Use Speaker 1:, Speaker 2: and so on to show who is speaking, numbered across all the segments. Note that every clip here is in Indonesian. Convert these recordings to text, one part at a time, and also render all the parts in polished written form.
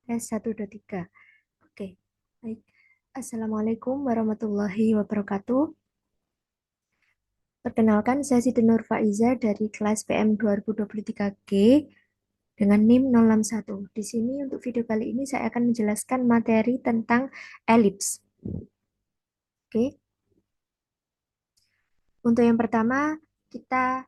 Speaker 1: S1, 2, 3. Oke, baik. Assalamualaikum warahmatullahi wabarakatuh. Perkenalkan, saya Siti Nur Faiza dari kelas PM 2023G dengan NIM 061. Di sini untuk video kali ini saya akan menjelaskan materi tentang elips. Oke, untuk yang pertama kita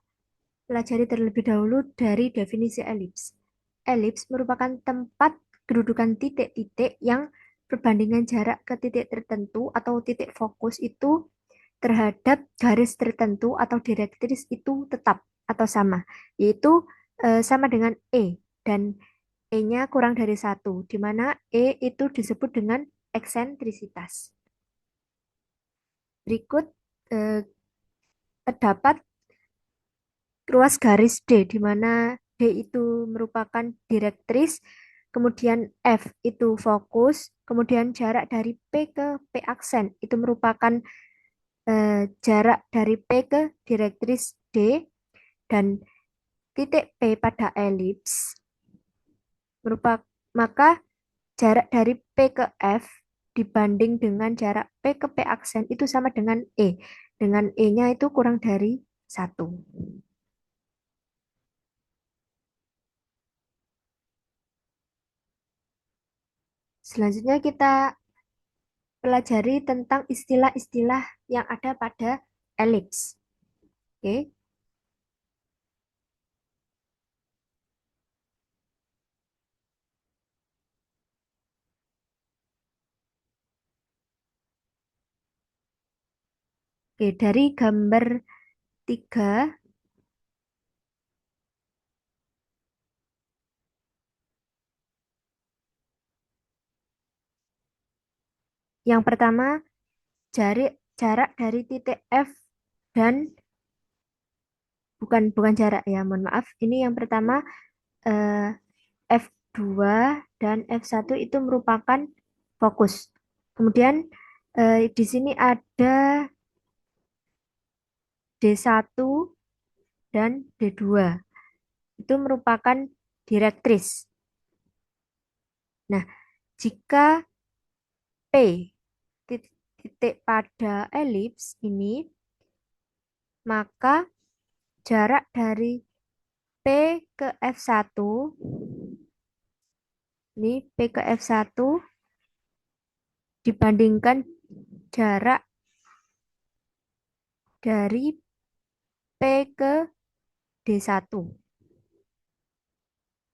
Speaker 1: pelajari terlebih dahulu dari definisi elips. Elips merupakan tempat kedudukan titik-titik yang perbandingan jarak ke titik tertentu atau titik fokus itu terhadap garis tertentu atau direktris itu tetap atau sama, yaitu sama dengan E dan E-nya kurang dari satu, di mana E itu disebut dengan eksentrisitas. Berikut eh, terdapat ruas garis D, di mana D itu merupakan direktris, kemudian F itu fokus, kemudian jarak dari P ke P aksen itu merupakan jarak dari P ke direktris D, dan titik P pada elips merupakan maka jarak dari P ke F dibanding dengan jarak P ke P aksen itu sama dengan E. Dengan E-nya itu kurang dari satu. Selanjutnya kita pelajari tentang istilah-istilah yang ada pada elips. Oke. Oke, dari gambar 3, yang pertama jarak dari titik F dan bukan bukan jarak ya, mohon maaf. Ini yang pertama eh, F2 dan F1 itu merupakan fokus. Kemudian di sini ada D1 dan D2. Itu merupakan direktris. Nah, jika P titik pada elips ini, maka jarak dari P ke F1, ini P ke F1 dibandingkan jarak dari P ke D1.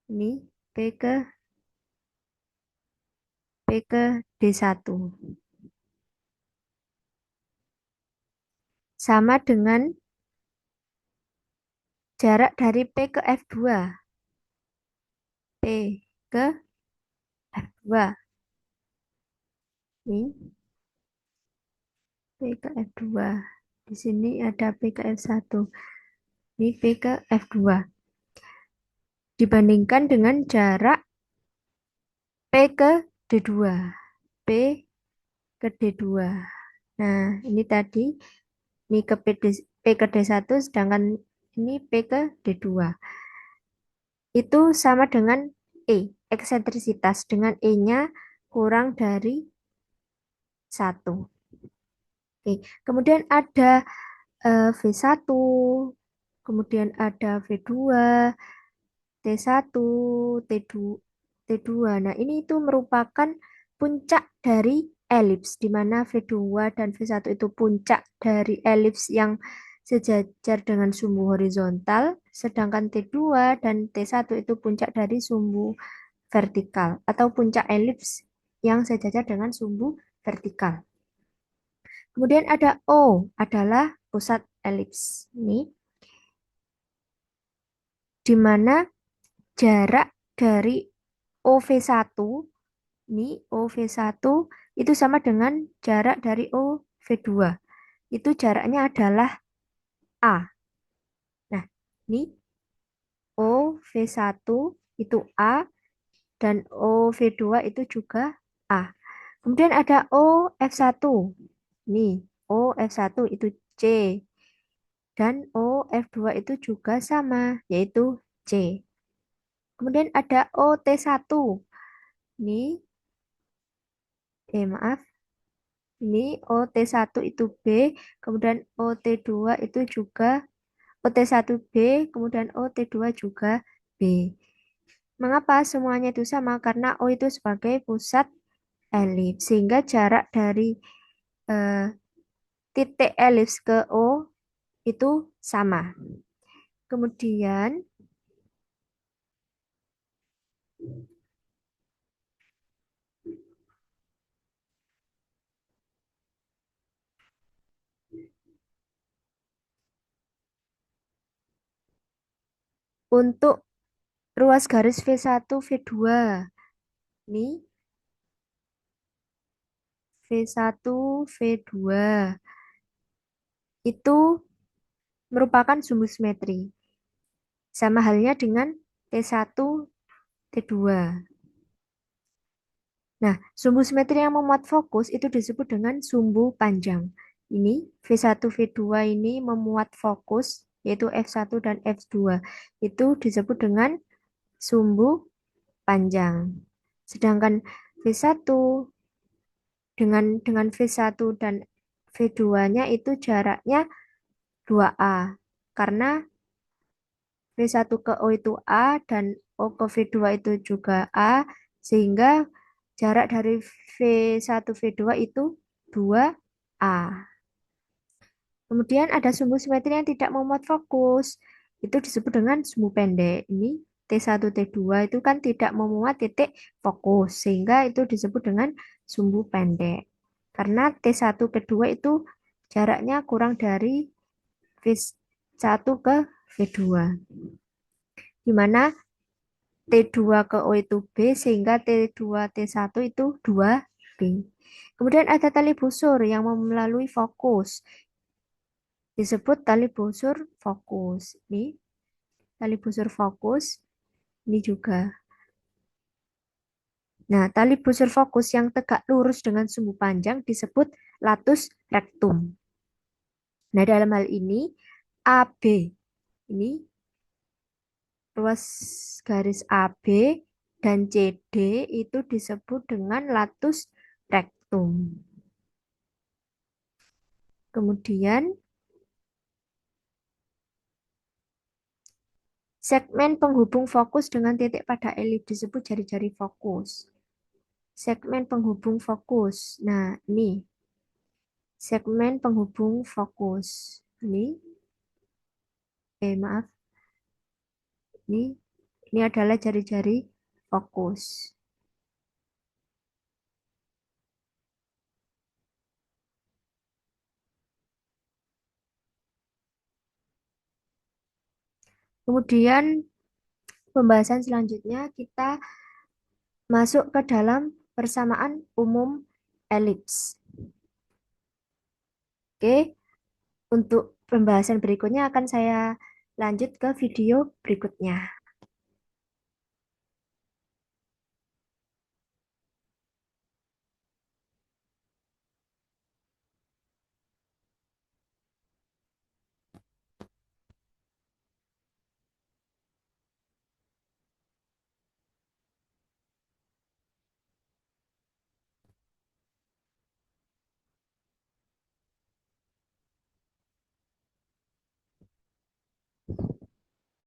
Speaker 1: Ini P ke D1. Sama dengan jarak dari P ke F2. P ke F2. Ini P ke F2. Di sini ada P ke F1. Ini P ke F2. Dibandingkan dengan jarak P ke D2. P ke D2. Nah, ini tadi ini ke P ke D1, sedangkan ini P ke D2. Itu sama dengan E, eksentrisitas dengan E-nya kurang dari satu. Oke. Kemudian ada V1, kemudian ada V2, T1, T2, T2. Nah, ini itu merupakan puncak dari elips, di mana V2 dan V1 itu puncak dari elips yang sejajar dengan sumbu horizontal, sedangkan T2 dan T1 itu puncak dari sumbu vertikal atau puncak elips yang sejajar dengan sumbu vertikal. Kemudian ada O adalah pusat elips. Ini di mana jarak dari OV1, ini OV1 itu sama dengan jarak dari OV2. Itu jaraknya adalah A. Nah, ini OV1 itu A dan OV2 itu juga A. Kemudian ada OF1. Nih, OF1 itu C. Dan OF2 itu juga sama, yaitu C. Kemudian ada OT1. Ini, maaf, ini OT1 itu B, kemudian OT2 itu juga OT1 B, kemudian OT2 juga B. Mengapa semuanya itu sama? Karena O itu sebagai pusat elips, sehingga jarak dari eh, titik elips ke O itu sama. Kemudian untuk ruas garis V1, V2, ini V1, V2 itu merupakan sumbu simetri. Sama halnya dengan T1, T2. Nah, sumbu simetri yang memuat fokus itu disebut dengan sumbu panjang. Ini V1, V2 ini memuat fokus, yaitu F1 dan F2. Itu disebut dengan sumbu panjang. Sedangkan V1 dengan V1 dan V2-nya itu jaraknya 2A. Karena V1 ke O itu A dan O ke V2 itu juga A, sehingga jarak dari V1 V2 itu 2A. Kemudian ada sumbu simetri yang tidak memuat fokus. Itu disebut dengan sumbu pendek. Ini T1 T2 itu kan tidak memuat titik fokus, sehingga itu disebut dengan sumbu pendek. Karena T1 ke 2 itu jaraknya kurang dari V1 ke V2. Di mana T2 ke O itu B, sehingga T2 T1 itu 2B. Kemudian ada tali busur yang melalui fokus, disebut tali busur fokus. Ini tali busur fokus, ini juga. Nah, tali busur fokus yang tegak lurus dengan sumbu panjang disebut latus rectum. Nah, dalam hal ini AB ini ruas garis AB dan CD itu disebut dengan latus rectum. Kemudian segmen penghubung fokus dengan titik pada elips disebut jari-jari fokus. Segmen penghubung fokus. Nah, ini segmen penghubung fokus. Maaf, ini adalah jari-jari fokus. Kemudian pembahasan selanjutnya kita masuk ke dalam persamaan umum elips. Oke, untuk pembahasan berikutnya akan saya lanjut ke video berikutnya.